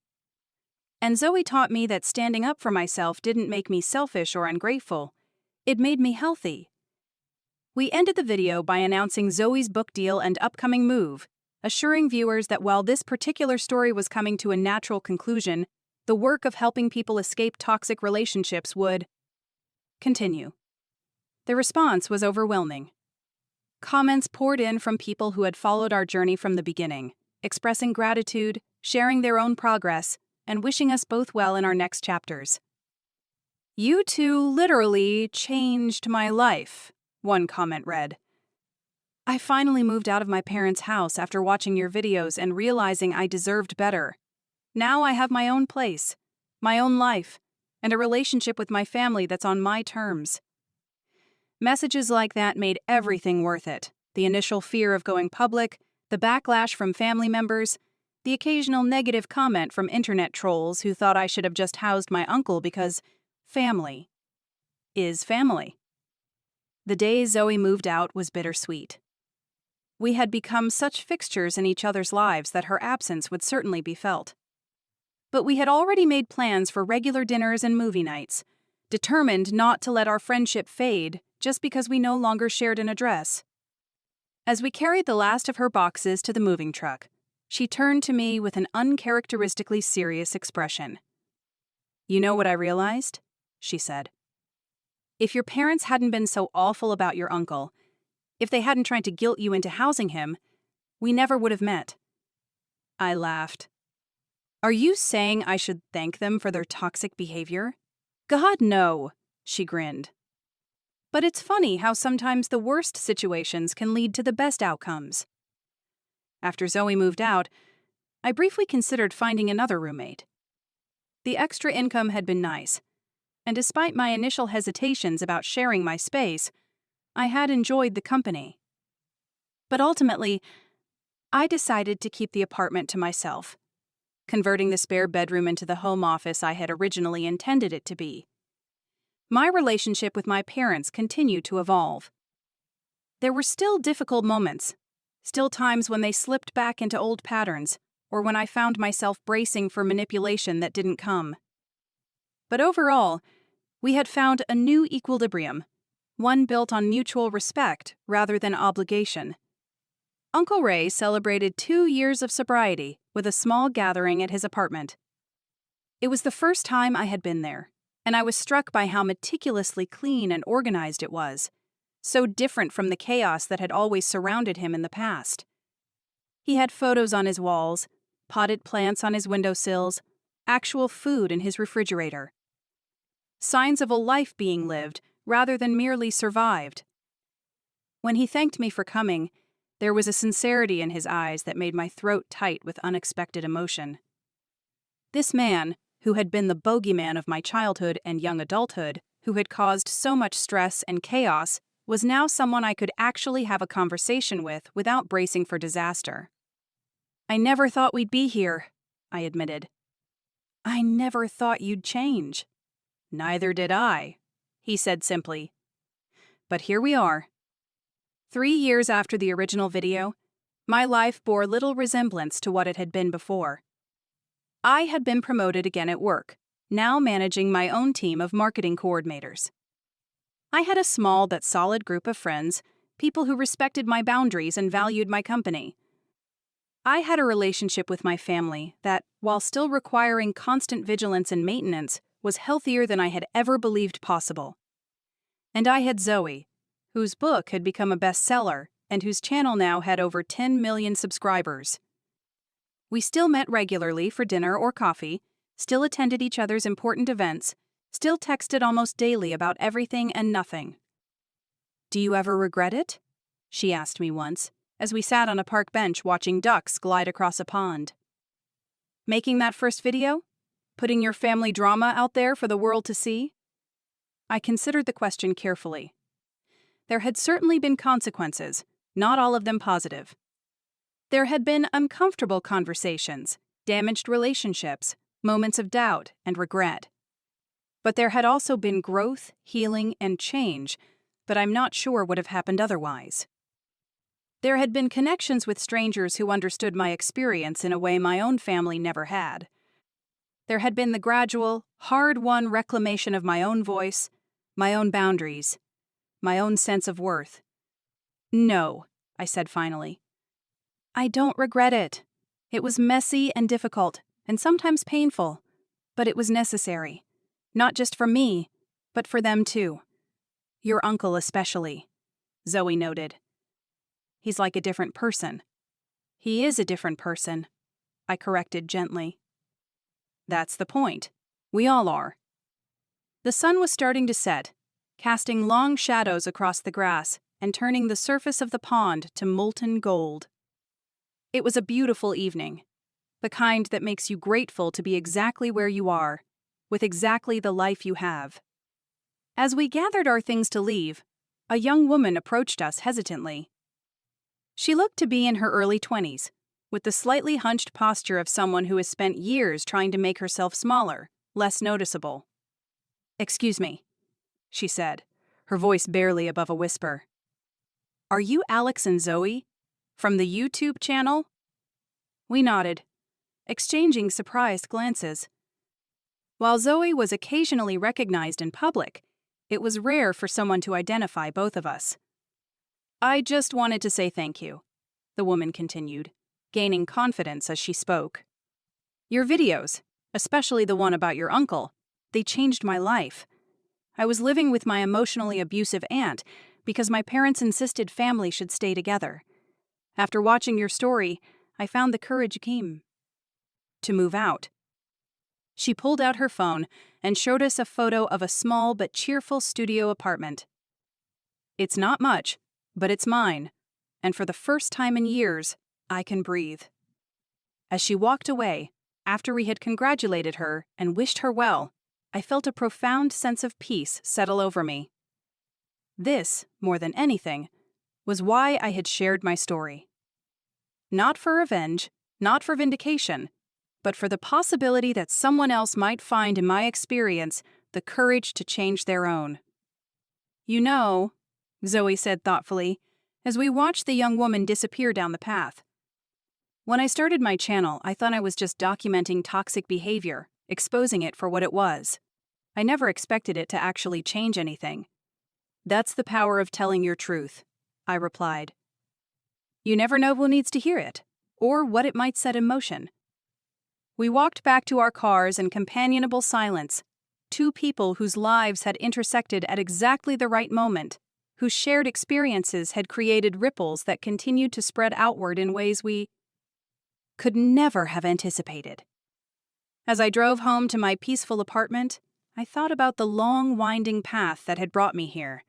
And Zoe taught me that standing up for myself didn't make me selfish or ungrateful. It made me healthy. We ended the video by announcing Zoe's book deal and upcoming move, assuring viewers that while this particular story was coming to a natural conclusion, the work of helping people escape toxic relationships would continue. The response was overwhelming. Comments poured in from people who had followed our journey from the beginning, expressing gratitude, sharing their own progress, and wishing us both well in our next chapters. "You two literally changed my life," one comment read. "I finally moved out of my parents' house after watching your videos and realizing I deserved better. Now I have my own place, my own life, and a relationship with my family that's on my terms." Messages like that made everything worth it. The initial fear of going public, the backlash from family members, the occasional negative comment from internet trolls who thought I should have just housed my uncle because family is family. The day Zoe moved out was bittersweet. We had become such fixtures in each other's lives that her absence would certainly be felt. But we had already made plans for regular dinners and movie nights, determined not to let our friendship fade just because we no longer shared an address. As we carried the last of her boxes to the moving truck, she turned to me with an uncharacteristically serious expression. "You know what I realized?" she said. "If your parents hadn't been so awful about your uncle, if they hadn't tried to guilt you into housing him, we never would have met." I laughed. "Are you saying I should thank them for their toxic behavior?" "God, no," she grinned. "But it's funny how sometimes the worst situations can lead to the best outcomes." After Zoe moved out, I briefly considered finding another roommate. The extra income had been nice, and despite my initial hesitations about sharing my space, I had enjoyed the company. But ultimately, I decided to keep the apartment to myself, converting the spare bedroom into the home office I had originally intended it to be. My relationship with my parents continued to evolve. There were still difficult moments, still times when they slipped back into old patterns, or when I found myself bracing for manipulation that didn't come. But overall, we had found a new equilibrium, one built on mutual respect rather than obligation. Uncle Ray celebrated 2 years of sobriety with a small gathering at his apartment. It was the first time I had been there, and I was struck by how meticulously clean and organized it was, so different from the chaos that had always surrounded him in the past. He had photos on his walls, potted plants on his windowsills, actual food in his refrigerator. Signs of a life being lived rather than merely survived. When he thanked me for coming, there was a sincerity in his eyes that made my throat tight with unexpected emotion. This man, who had been the bogeyman of my childhood and young adulthood, who had caused so much stress and chaos, was now someone I could actually have a conversation with without bracing for disaster. "I never thought we'd be here," I admitted. "I never thought you'd change." "Neither did I," he said simply. "But here we are." 3 years after the original video, my life bore little resemblance to what it had been before. I had been promoted again at work, now managing my own team of marketing coordinators. I had a small but solid group of friends, people who respected my boundaries and valued my company. I had a relationship with my family that, while still requiring constant vigilance and maintenance, was healthier than I had ever believed possible. And I had Zoe, whose book had become a bestseller and whose channel now had over 10 million subscribers. We still met regularly for dinner or coffee, still attended each other's important events, still texted almost daily about everything and nothing. "Do you ever regret it?" she asked me once, as we sat on a park bench watching ducks glide across a pond. "Making that first video? Putting your family drama out there for the world to see?" I considered the question carefully. There had certainly been consequences, not all of them positive. There had been uncomfortable conversations, damaged relationships, moments of doubt and regret. But there had also been growth, healing, and change that I'm not sure would have happened otherwise. There had been connections with strangers who understood my experience in a way my own family never had. There had been the gradual, hard-won reclamation of my own voice, my own boundaries, my own sense of worth. "No," I said finally. "I don't regret it. It was messy and difficult, and sometimes painful, but it was necessary. Not just for me, but for them too. Your uncle especially," Zoe noted. "He's like a different person." "He is a different person," I corrected gently. "That's the point. We all are." The sun was starting to set, casting long shadows across the grass and turning the surface of the pond to molten gold. It was a beautiful evening, the kind that makes you grateful to be exactly where you are, with exactly the life you have. As we gathered our things to leave, a young woman approached us hesitantly. She looked to be in her early 20s, with the slightly hunched posture of someone who has spent years trying to make herself smaller, less noticeable. "Excuse me," she said, her voice barely above a whisper. "Are you Alex and Zoe? From the YouTube channel?" We nodded, exchanging surprised glances. While Zoe was occasionally recognized in public, it was rare for someone to identify both of us. "I just wanted to say thank you," the woman continued, gaining confidence as she spoke. "Your videos, especially the one about your uncle, they changed my life. I was living with my emotionally abusive aunt because my parents insisted family should stay together. After watching your story, I found the courage came to move out." She pulled out her phone and showed us a photo of a small but cheerful studio apartment. "It's not much, but it's mine, and for the first time in years, I can breathe." As she walked away, after we had congratulated her and wished her well, I felt a profound sense of peace settle over me. This, more than anything, was why I had shared my story. Not for revenge, not for vindication, but for the possibility that someone else might find in my experience the courage to change their own. "You know," Zoe said thoughtfully, as we watched the young woman disappear down the path. "When I started my channel, I thought I was just documenting toxic behavior, exposing it for what it was. I never expected it to actually change anything." "That's the power of telling your truth," I replied. "You never know who needs to hear it, or what it might set in motion." We walked back to our cars in companionable silence, two people whose lives had intersected at exactly the right moment, whose shared experiences had created ripples that continued to spread outward in ways we could never have anticipated. As I drove home to my peaceful apartment, I thought about the long, winding path that had brought me here.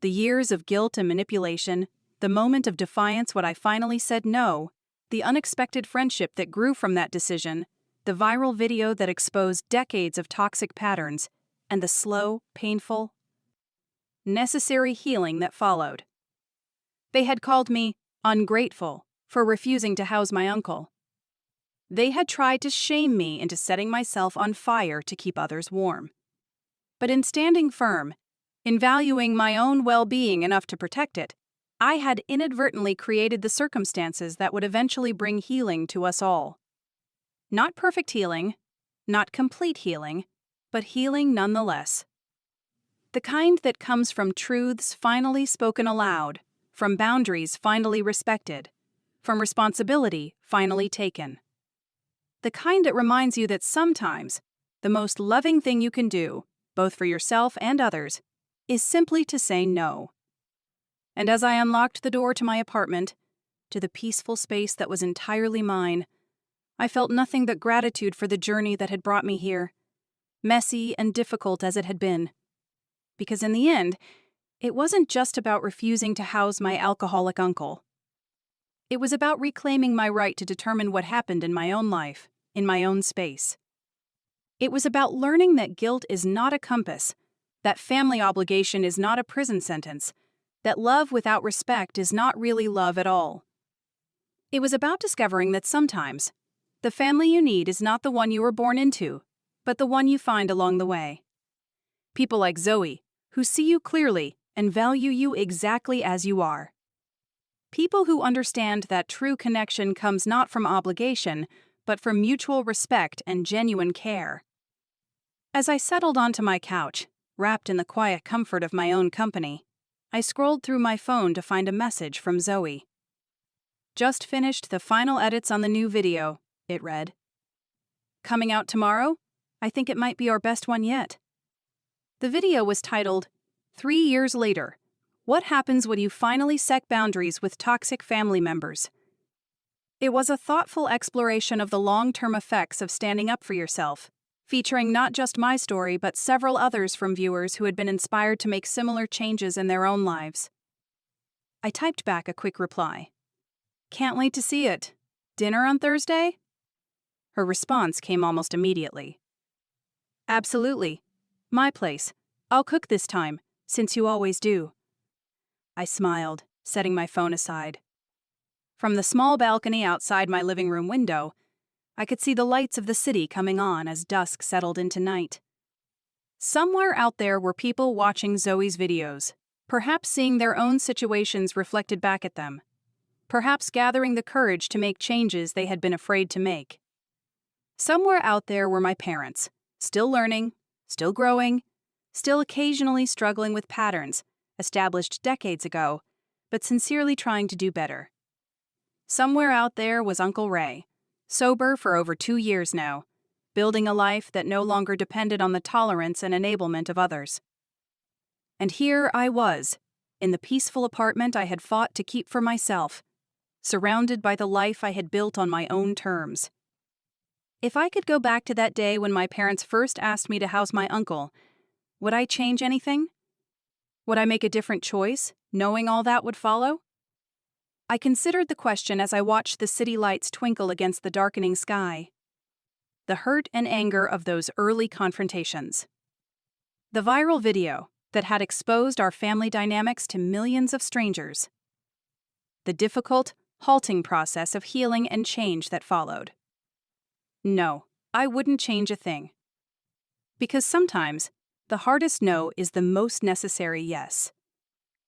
The years of guilt and manipulation, the moment of defiance when I finally said no, the unexpected friendship that grew from that decision, the viral video that exposed decades of toxic patterns, and the slow, painful, necessary healing that followed. They had called me ungrateful for refusing to house my uncle. They had tried to shame me into setting myself on fire to keep others warm. But in standing firm, in valuing my own well-being enough to protect it, I had inadvertently created the circumstances that would eventually bring healing to us all. Not perfect healing, not complete healing, but healing nonetheless. The kind that comes from truths finally spoken aloud, from boundaries finally respected, from responsibility finally taken. The kind that reminds you that sometimes the most loving thing you can do, both for yourself and others, is simply to say no. And as I unlocked the door to my apartment, to the peaceful space that was entirely mine, I felt nothing but gratitude for the journey that had brought me here, messy and difficult as it had been. Because in the end, it wasn't just about refusing to house my alcoholic uncle. It was about reclaiming my right to determine what happened in my own life, in my own space. It was about learning that guilt is not a compass, that family obligation is not a prison sentence, that love without respect is not really love at all. It was about discovering that sometimes the family you need is not the one you were born into, but the one you find along the way. People like Zoe, who see you clearly and value you exactly as you are. People who understand that true connection comes not from obligation, but from mutual respect and genuine care. As I settled onto my couch, wrapped in the quiet comfort of my own company, I scrolled through my phone to find a message from Zoe. "Just finished the final edits on the new video," it read. "Coming out tomorrow? I think it might be our best one yet." The video was titled, 3 Years Later, What Happens When You Finally Set Boundaries with Toxic Family Members? It was a thoughtful exploration of the long-term effects of standing up for yourself, featuring not just my story but several others from viewers who had been inspired to make similar changes in their own lives. I typed back a quick reply. "Can't wait to see it. Dinner on Thursday?" Her response came almost immediately. "Absolutely. My place. I'll cook this time, since you always do." I smiled, setting my phone aside. From the small balcony outside my living room window, I could see the lights of the city coming on as dusk settled into night. Somewhere out there were people watching Zoe's videos, perhaps seeing their own situations reflected back at them, perhaps gathering the courage to make changes they had been afraid to make. Somewhere out there were my parents, still learning, still growing, still occasionally struggling with patterns established decades ago, but sincerely trying to do better. Somewhere out there was Uncle Ray, sober for over 2 years now, building a life that no longer depended on the tolerance and enablement of others. And here I was, in the peaceful apartment I had fought to keep for myself, surrounded by the life I had built on my own terms. If I could go back to that day when my parents first asked me to house my uncle, would I change anything? Would I make a different choice, knowing all that would follow? I considered the question as I watched the city lights twinkle against the darkening sky. The hurt and anger of those early confrontations. The viral video that had exposed our family dynamics to millions of strangers. The difficult, halting process of healing and change that followed. No, I wouldn't change a thing. Because sometimes, the hardest no is the most necessary yes.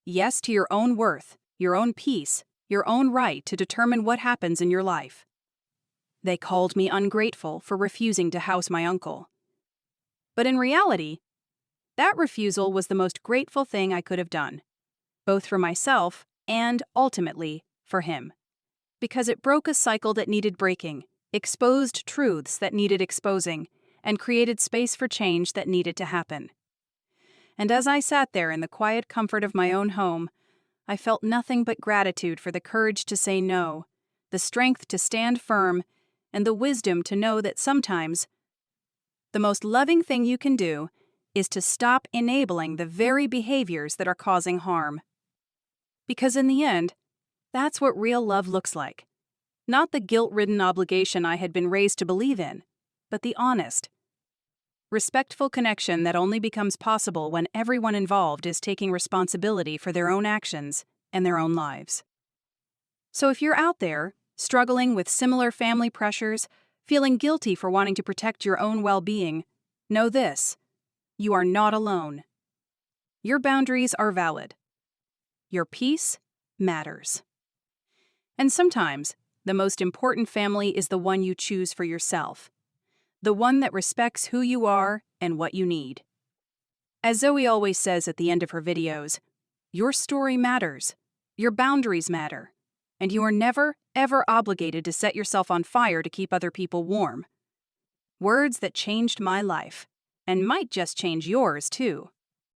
Yes to your own worth, your own peace, your own right to determine what happens in your life. They called me ungrateful for refusing to house my uncle. But in reality, that refusal was the most grateful thing I could have done, both for myself and, ultimately, for him. Because it broke a cycle that needed breaking, exposed truths that needed exposing, and created space for change that needed to happen. And as I sat there in the quiet comfort of my own home, I felt nothing but gratitude for the courage to say no, the strength to stand firm, and the wisdom to know that sometimes the most loving thing you can do is to stop enabling the very behaviors that are causing harm. Because in the end, that's what real love looks like. Not the guilt-ridden obligation I had been raised to believe in, but the honest, respectful connection that only becomes possible when everyone involved is taking responsibility for their own actions and their own lives. So if you're out there, struggling with similar family pressures, feeling guilty for wanting to protect your own well-being, know this: you are not alone. Your boundaries are valid. Your peace matters. And sometimes, the most important family is the one you choose for yourself. The one that respects who you are and what you need. As Zoe always says at the end of her videos, your story matters, your boundaries matter, and you are never, ever obligated to set yourself on fire to keep other people warm. Words that changed my life, and might just change yours too.